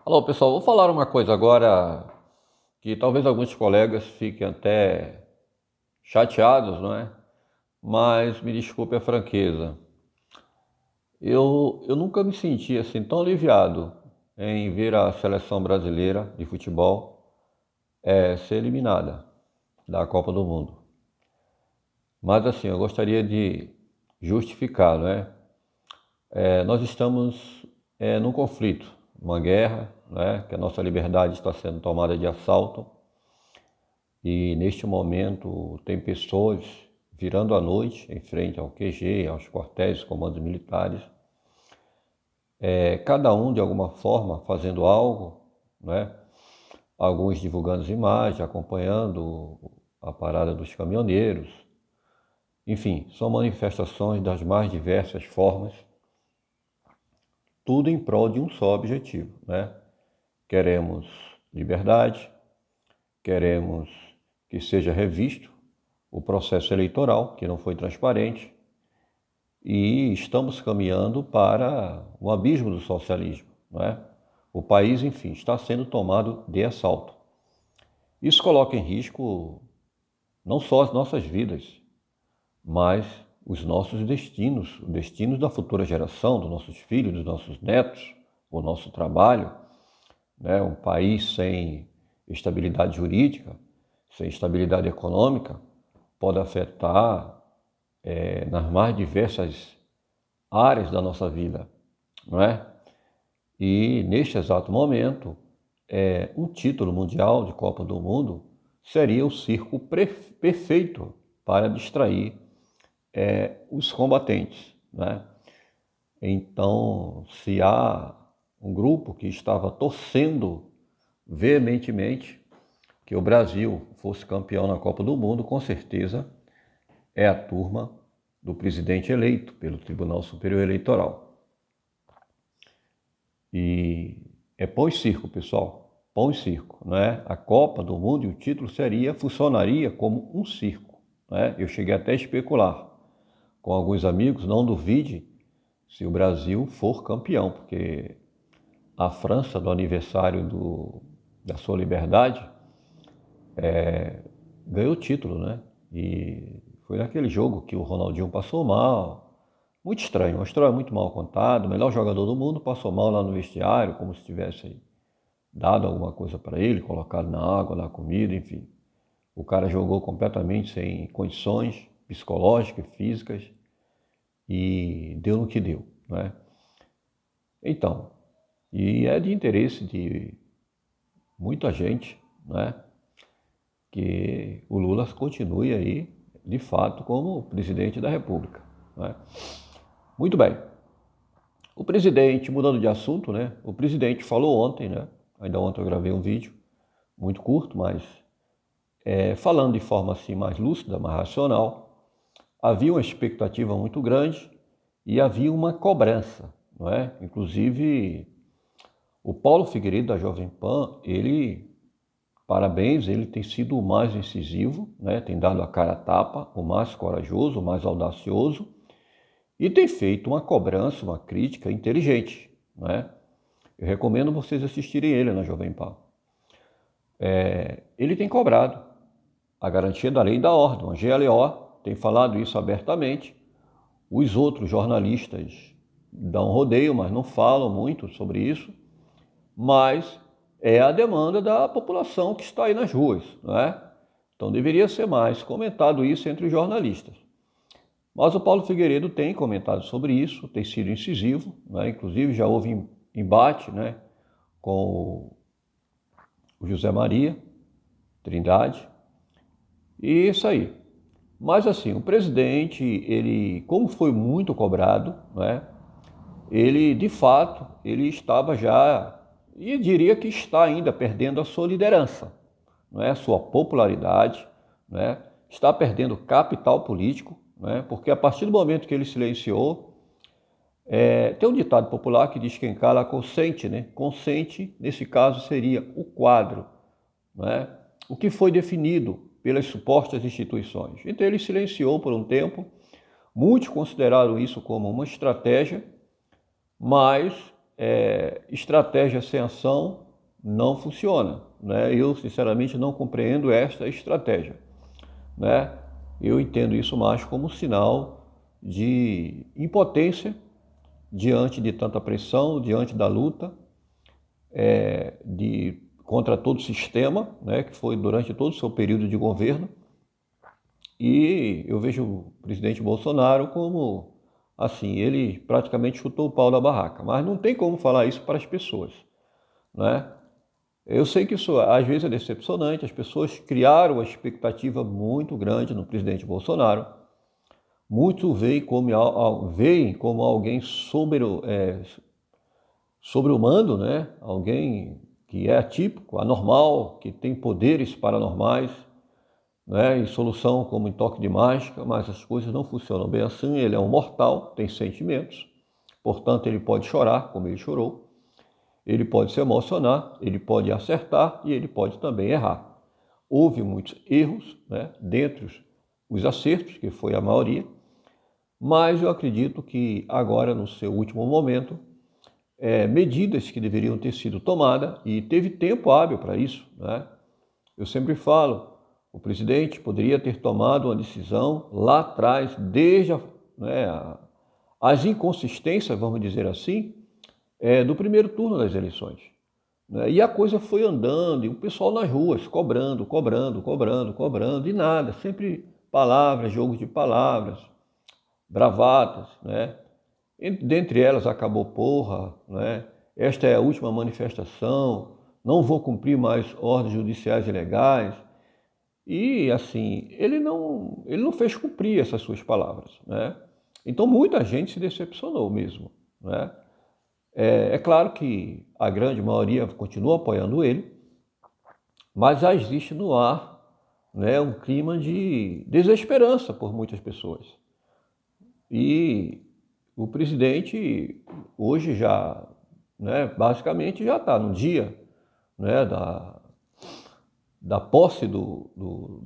Alô, pessoal, vou falar uma coisa agora que talvez alguns colegas fiquem até chateados, não é? Mas me desculpe a franqueza. Eu nunca me senti assim tão aliviado em ver a seleção brasileira de futebol ser eliminada da Copa do Mundo. Mas assim, eu gostaria de justificar, não é? Nós estamos num conflito, uma guerra, né? Que a nossa liberdade está sendo tomada de assalto. E neste momento tem pessoas virando à noite em frente ao QG, aos quartéis, comandos militares, cada um de alguma forma fazendo algo, né? Alguns divulgando as imagens, acompanhando a parada dos caminhoneiros. Enfim, são manifestações das mais diversas formas, tudo em prol de um só objetivo, né? Queremos liberdade, queremos que seja revisto o processo eleitoral, que não foi transparente, e estamos caminhando para o abismo do socialismo, não é? O país, enfim, está sendo tomado de assalto. Isso coloca em risco não só as nossas vidas, mas os nossos destinos, os destinos da futura geração, dos nossos filhos, dos nossos netos, o nosso trabalho, né? Um país sem estabilidade jurídica, sem estabilidade econômica, pode afetar nas mais diversas áreas da nossa vida, não é? E neste exato momento, um título mundial de Copa do Mundo seria o circo perfeito para distrair os combatentes, né? Então, se há um grupo que estava torcendo veementemente que o Brasil fosse campeão na Copa do Mundo, com certeza é a turma do presidente eleito pelo Tribunal Superior Eleitoral. E é pão e circo, pessoal, pão e circo, né? A Copa do Mundo e o título funcionaria como um circo, né? Eu cheguei até a especular com alguns amigos, não duvide se o Brasil for campeão, porque a França, do aniversário da sua liberdade, ganhou o título, né? E foi naquele jogo que o Ronaldinho passou mal. Muito estranho, uma história muito mal contada. O melhor jogador do mundo passou mal lá no vestiário, como se tivesse dado alguma coisa para ele, colocado na água, na comida, enfim. O cara jogou completamente sem condições psicológicas, físicas e deu no que deu, né? Então, e é de interesse de muita gente, né, que o Lula continue aí, de fato, como presidente da República, né? Muito bem. O presidente, mudando de assunto, né? O presidente falou ontem, né? Ainda ontem eu gravei um vídeo, muito curto, mas falando de forma assim mais lúcida, mais racional. Havia uma expectativa muito grande e havia uma cobrança, não é? Inclusive, o Paulo Figueiredo, da Jovem Pan, parabéns, ele tem sido o mais incisivo, né? Tem dado a cara a tapa, o mais corajoso, o mais audacioso, e tem feito uma cobrança, uma crítica inteligente, né? Eu recomendo vocês assistirem ele na Jovem Pan. Ele tem cobrado a garantia da lei e da ordem, a GLO tem falado isso abertamente. Os outros jornalistas dão rodeio, mas não falam muito sobre isso. Mas é a demanda da população que está aí nas ruas, não é? Então deveria ser mais comentado isso entre os jornalistas. Mas o Paulo Figueiredo tem comentado sobre isso, tem sido incisivo, né? Inclusive já houve embate, né, com o José Maria Trindade, e isso aí. Mas assim, o presidente, ele, como foi muito cobrado, né, ele de fato, ele estava já, e diria que está ainda perdendo a sua liderança, não é? A sua popularidade, né? Está perdendo capital político, né? Porque a partir do momento que ele silenciou, tem um ditado popular que diz que quem cala consente, né? Consente, nesse caso, seria o quadro, né? O que foi definido pelas supostas instituições. Então ele silenciou por um tempo, muitos consideraram isso como uma estratégia, mas estratégia sem ação não funciona, né? Eu, sinceramente, não compreendo esta estratégia, né? Eu entendo isso mais como sinal de impotência diante de tanta pressão, diante da luta contra todo o sistema, né, que foi durante todo o seu período de governo. E eu vejo o presidente Bolsonaro como, assim, ele praticamente chutou o pau da barraca, mas não tem como falar isso para as pessoas, né? Eu sei que isso às vezes é decepcionante, as pessoas criaram uma expectativa muito grande no presidente Bolsonaro, muitos veem como alguém sobre-humano, né? Alguém que é atípico, anormal, que tem poderes paranormais, né? E solução como em toque de mágica, mas as coisas não funcionam bem assim. Ele é um mortal, tem sentimentos, portanto ele pode chorar, como ele chorou, ele pode se emocionar, ele pode acertar e ele pode também errar. Houve muitos erros, né? Dentre os acertos, que foi a maioria, mas eu acredito que agora, no seu último momento, medidas que deveriam ter sido tomadas, e teve tempo hábil para isso, né? Eu sempre falo, o presidente poderia ter tomado uma decisão lá atrás, desde as inconsistências, vamos dizer assim, do primeiro turno das eleições, né? E a coisa foi andando, e o pessoal nas ruas cobrando, e nada, sempre palavras, jogos de palavras, bravatas, né? Dentre elas acabou porra, né? Esta é a última manifestação, não vou cumprir mais ordens judiciais ilegais. E assim, ele não fez cumprir essas suas palavras, né? Então muita gente se decepcionou mesmo, né? É claro que a grande maioria continua apoiando ele, mas já existe no ar, né, um clima de desesperança por muitas pessoas. E o presidente hoje já, né, basicamente já está no dia, né, da posse do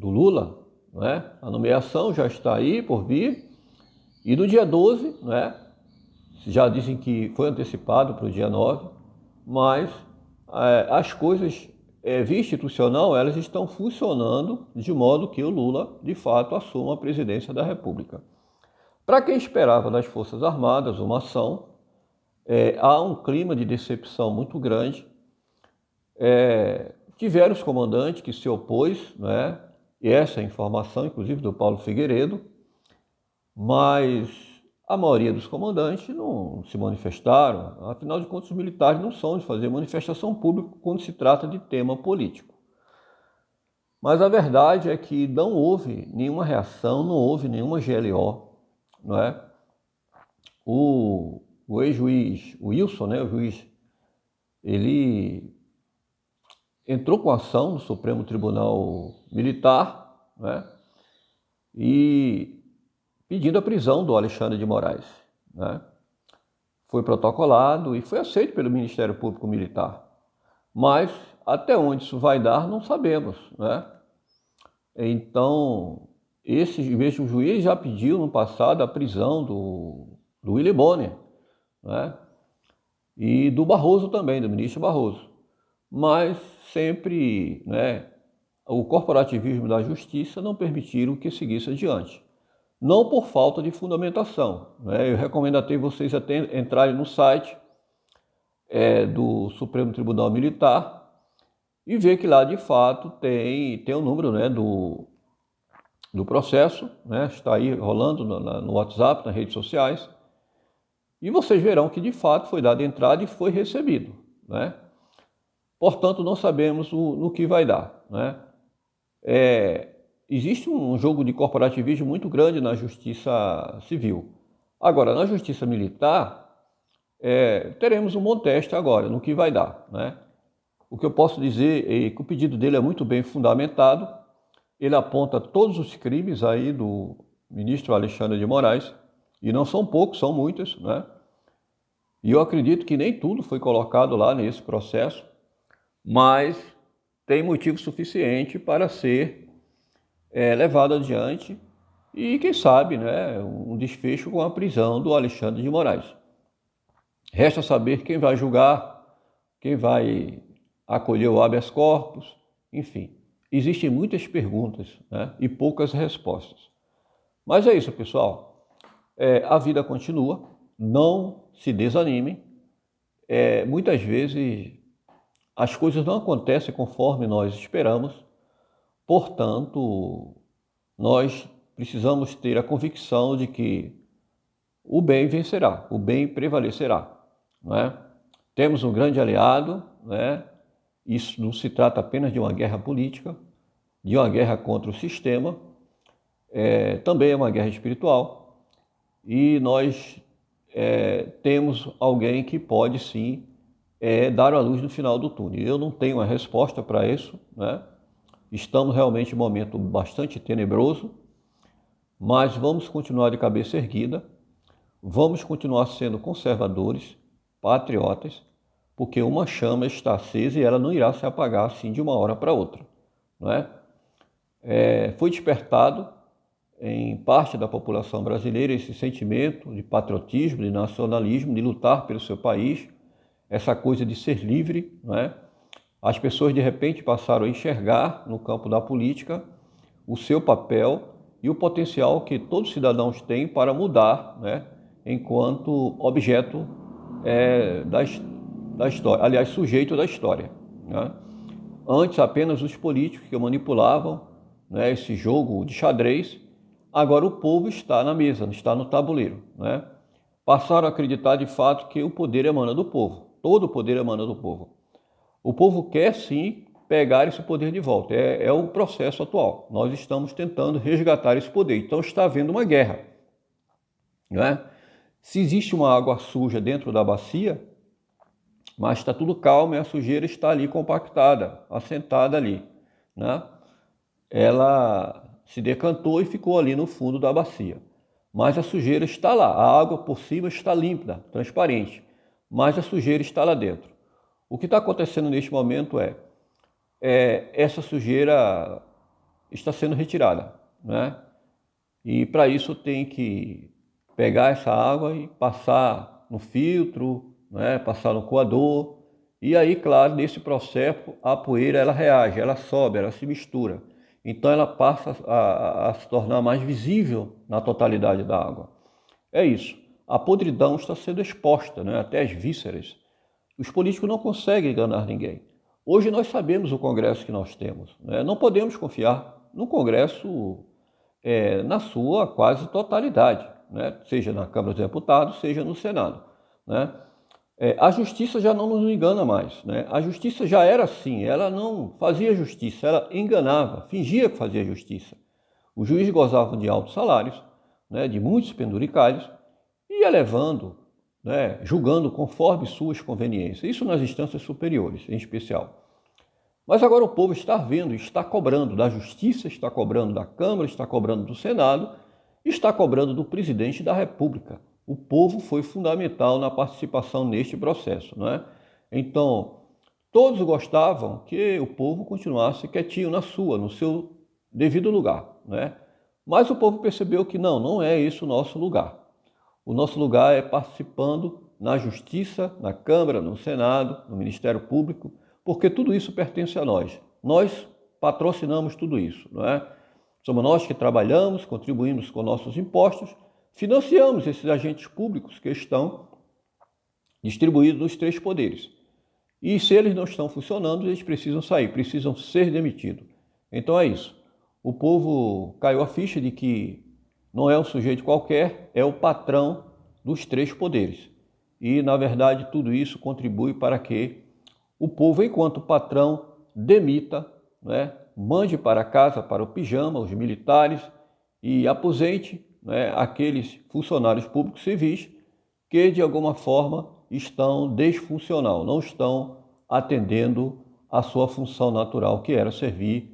Lula, né? A nomeação já está aí por vir, e no dia 12, né, já dizem que foi antecipado para o dia 9, mas as coisas via institucional, elas estão funcionando de modo que o Lula, de fato, assuma a presidência da República. Para quem esperava das Forças Armadas uma ação, há um clima de decepção muito grande. Tiveram os comandantes que se opôs, né? E essa é a informação, inclusive, do Paulo Figueiredo, mas a maioria dos comandantes não se manifestaram. Afinal de contas, os militares não são de fazer manifestação pública quando se trata de tema político. Mas a verdade é que não houve nenhuma reação, não houve nenhuma GLO, não é? O ex-juiz, o Wilson, né, o juiz, ele entrou com ação no Supremo Tribunal Militar, né, e pedindo a prisão do Alexandre de Moraes, né? Foi protocolado e foi aceito pelo Ministério Público Militar. Mas até onde isso vai dar, não sabemos, né? Então, esse mesmo juiz já pediu no passado a prisão do Willy Bonner, né? E do Barroso também, do ministro Barroso. Mas sempre, né, o corporativismo da justiça não permitiram que seguisse adiante. Não por falta de fundamentação, né? Eu recomendo até vocês até entrarem no site do Supremo Tribunal Militar e ver que lá de fato tem o número, né, do processo, né? Está aí rolando no WhatsApp, nas redes sociais, e vocês verão que de fato foi dada entrada e foi recebido, né? Portanto, não sabemos no que vai dar, né? Existe um jogo de corporativismo muito grande na justiça civil. Agora, na justiça militar, teremos um bom teste agora, no que vai dar, né? O que eu posso dizer é que o pedido dele é muito bem fundamentado. Ele aponta todos os crimes aí do ministro Alexandre de Moraes, e não são poucos, são muitos, né? E eu acredito que nem tudo foi colocado lá nesse processo, mas tem motivo suficiente para ser levado adiante e, quem sabe, né, um desfecho com a prisão do Alexandre de Moraes. Resta saber quem vai julgar, quem vai acolher o habeas corpus, enfim. Existem muitas perguntas, né, e poucas respostas. Mas é isso, pessoal. A vida continua, não se desanimem. Muitas vezes as coisas não acontecem conforme nós esperamos, portanto, nós precisamos ter a convicção de que o bem vencerá, o bem prevalecerá, não é? Temos um grande aliado, né? Isso não se trata apenas de uma guerra política, de uma guerra contra o sistema, também é uma guerra espiritual, e nós temos alguém que pode sim dar a luz no final do túnel. Eu não tenho uma resposta para isso, né? Estamos realmente em um momento bastante tenebroso, mas vamos continuar de cabeça erguida, vamos continuar sendo conservadores, patriotas, porque uma chama está acesa e ela não irá se apagar assim de uma hora para outra, não é? Foi despertado em parte da população brasileira esse sentimento de patriotismo, de nacionalismo, de lutar pelo seu país, essa coisa de ser livre, não é? As pessoas de repente passaram a enxergar no campo da política o seu papel e o potencial que todos os cidadãos têm para mudar, né, enquanto objeto da história, aliás, sujeito da história, né? Antes apenas os políticos que manipulavam, né, esse jogo de xadrez, agora o povo está na mesa, está no tabuleiro, né? Passaram a acreditar de fato que o poder emana do povo, todo o poder emana do povo. O povo quer sim pegar esse poder de volta, é o processo atual. Nós estamos tentando resgatar esse poder, então está havendo uma guerra, não é? Se existe uma água suja dentro da bacia, mas está tudo calmo e a sujeira está ali compactada, assentada ali, né? Ela se decantou e ficou ali no fundo da bacia. Mas a sujeira está lá, a água por cima está límpida, transparente, mas a sujeira está lá dentro. O que está acontecendo neste momento essa sujeira está sendo retirada, né? E para isso tem que pegar essa água e passar no filtro, né? Passar no coador. E aí, claro, nesse processo a poeira ela reage, ela sobe, ela se mistura. Então ela passa a se tornar mais visível na totalidade da água. É isso. A podridão está sendo exposta, né? Até as vísceras. Os políticos não conseguem enganar ninguém. Hoje nós sabemos o Congresso que nós temos, né? Não podemos confiar no Congresso na sua quase totalidade, né? Seja na Câmara dos Deputados, seja no Senado, né? A justiça já não nos engana mais, né? A justiça já era assim, ela não fazia justiça, ela enganava, fingia que fazia justiça. Os juízes gozavam de altos salários, né, de muitos penduricalhos, e ia levando, né, julgando conforme suas conveniências. Isso nas instâncias superiores, em especial. Mas agora o povo está vendo, está cobrando da justiça, está cobrando da Câmara, está cobrando do Senado, está cobrando do presidente da República. O povo foi fundamental na participação neste processo, não é? Então, todos gostavam que o povo continuasse quietinho na sua, no seu devido lugar, né? Mas o povo percebeu que não é esse o nosso lugar. O nosso lugar é participando na Justiça, na Câmara, no Senado, no Ministério Público, porque tudo isso pertence a nós. Nós patrocinamos tudo isso, não é? Somos nós que trabalhamos, contribuímos com nossos impostos, financiamos esses agentes públicos que estão distribuídos nos três poderes. E se eles não estão funcionando, eles precisam sair, precisam ser demitidos. Então é isso. O povo caiu a ficha de que não é um sujeito qualquer, é o patrão dos três poderes. E, na verdade, tudo isso contribui para que o povo, enquanto patrão, demita, né, mande para casa, para o pijama, os militares e aposente, né, aqueles funcionários públicos civis que, de alguma forma, estão desfuncional, não estão atendendo a sua função natural, que era servir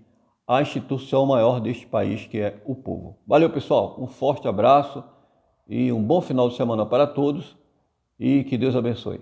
a instituição maior deste país, que é o povo. Valeu, pessoal. Um forte abraço e um bom final de semana para todos e que Deus abençoe.